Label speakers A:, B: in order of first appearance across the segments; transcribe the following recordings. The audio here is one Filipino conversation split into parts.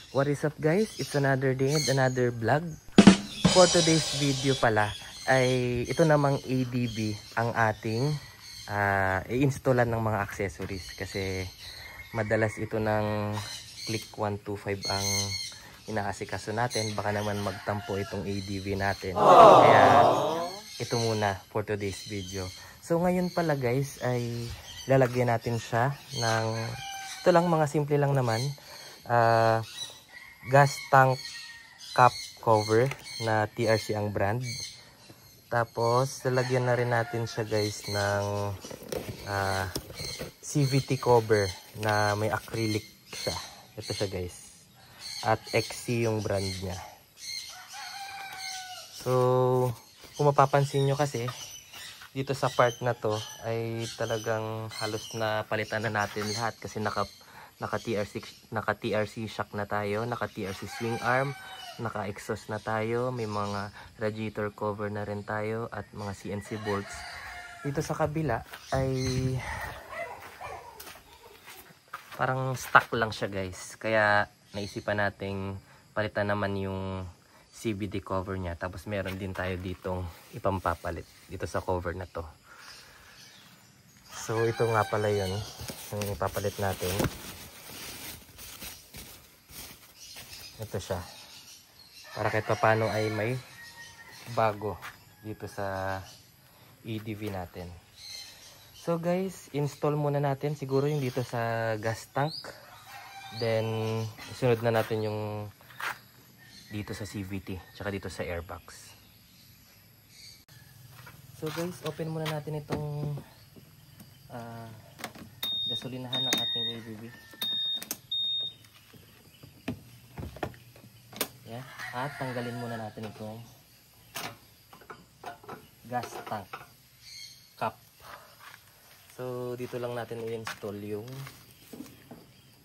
A: What is up guys? It's another day and another vlog. For today's video pala ay ito namang ADB ang ating i-installan ng mga accessories kasi madalas ito ng Click 125 ang inaasikaso natin. Baka naman magtampo itong ADB natin. Kaya ito muna for today's video. So ngayon pala guys ay lalagyan natin siya ng ito lang, mga simple lang naman. Gas tank cap cover na TRC ang brand. Tapos lalagyan na rin natin siya guys ng CVT cover na may acrylic siya. Ito siya guys. At XC yung brand niya. So kung mapapansin nyo kasi dito sa part na to ay talagang halos na palitan na natin lahat kasi naka TRC shock na tayo, naka TRC swing arm, naka exhaust na tayo, may mga radiator cover na rin tayo at mga CNC bolts. Dito sa kabila ay parang stock lang siya guys, kaya naisipan nating palitan naman yung CVT cover niya. Tapos meron din tayo ditong ipampapalit dito sa cover na to. So ito nga pala yun yung ipapalit natin. Ito siya. Para kahit paano ay may bago dito sa ADB natin. So guys, install muna natin siguro yung dito sa gas tank. Then isunod na natin yung dito sa CVT tsaka dito sa airbox. So guys, open muna natin itong gasolinahan ng ating ADB. Yeah. At tanggalin muna natin itong gas tank cap. So dito lang natin i-install yung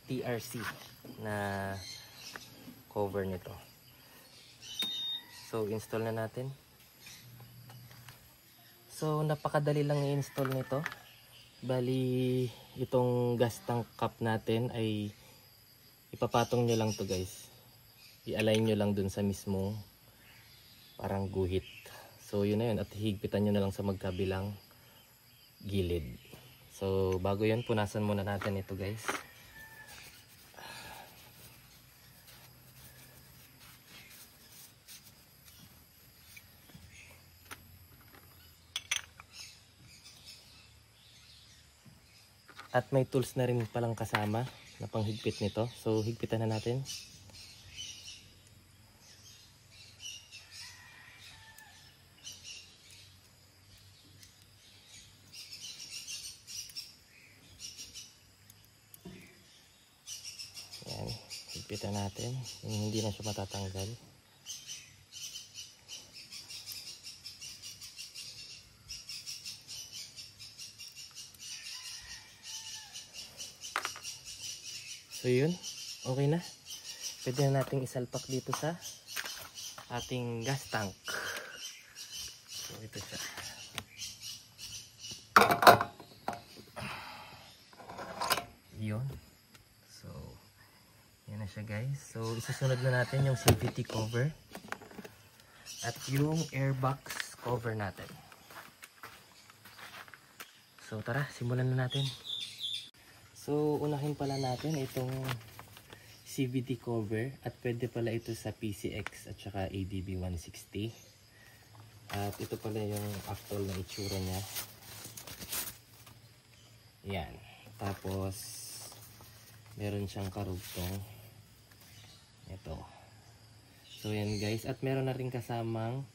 A: TRC na cover nito. So install na natin. So napakadali lang i-install nito. Bali itong gas tank cap natin ay ipapatong nyo lang to guys. I-align nyo lang dun sa mismong parang guhit. So yun na yun, at higpitan nyo na lang sa magkabilang gilid. So bago yun, punasan muna natin ito guys. At may tools na rin palang kasama na panghigpit nito. So higpitan na natin. Yan, higpitan natin. Yung hindi na siya matatanggal. So yun, okay na. Pwede na nating isalpak dito sa ating gas tank. So ito siya. Yun. So yan na siya guys. So isusunod na natin yung CVT cover at yung airbox cover natin. So tara, simulan na natin. So unahin pala natin itong CVT cover at pwede pala ito sa PCX at saka ADB 160. At ito pala yung actual na itsura niya. Yan. Tapos meron siyang karugtong. Ito. So yan guys. At meron na rin kasamang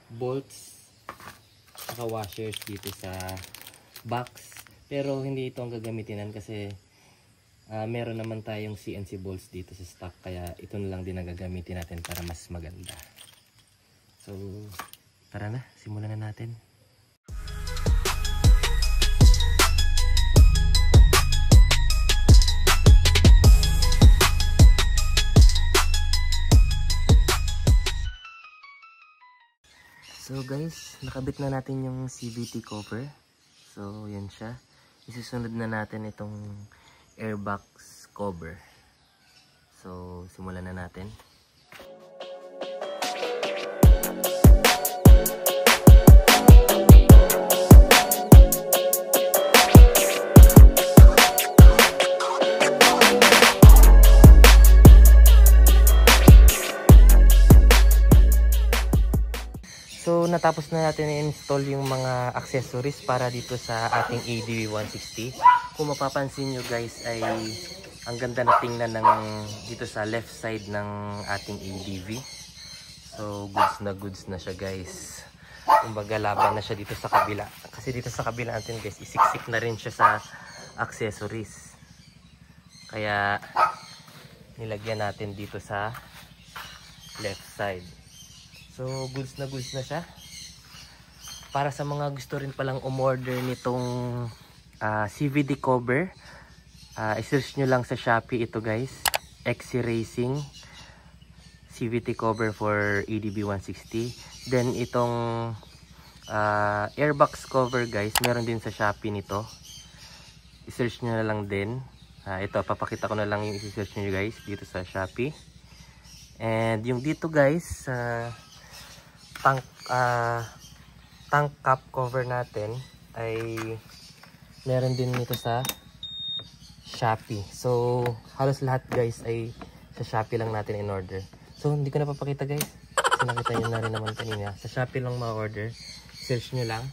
A: bolts saka washers dito sa box. Pero hindi ito ang gagamitin kasi meron naman tayong CNC bolts dito sa stock. Kaya ito na lang din ang gagamitin natin para mas maganda. So tara na, simulan na natin. So guys, nakabit na natin yung CVT cover. So yan siya. Isusunod na natin itong airbox cover. So, simulan na natin. So, natapos na natin i-install yung mga accessories para dito sa ating ADB160. Kung mapapansin nyo guys ay ang ganda na tingnan ng dito sa left side ng ating ADB. So, goods na siya guys. Kumbaga laban na siya dito sa kabila. Kasi dito sa kabila natin guys, isiksik na rin siya sa accessories. Kaya, nilagyan natin dito sa left side. So, goods na siya. Para sa mga gusto rin palang umorder nitong CVD cover, i-search nyo lang sa Shopee ito guys. XC Racing CVT cover for ADB160. Then, itong airbox cover guys, meron din sa Shopee nito. I-search nyo na lang din. Ito, papakita ko na lang yung i-search nyo guys dito sa Shopee. And yung dito guys, tank cap cover natin ay meron din nito sa Shopee. So halos lahat guys ay sa Shopee lang natin in order. So hindi ko na papakita guys kasi nakita nyo na rin naman kanina. Sa Shopee lang ma-order, search nyo lang.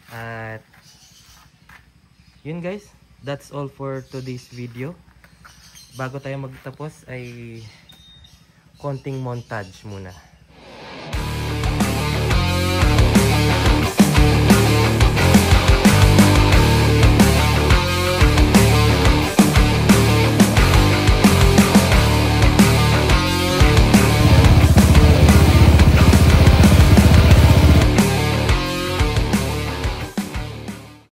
A: At yun guys, that's all for today's video. Bago tayo magtapos ay konting montage muna.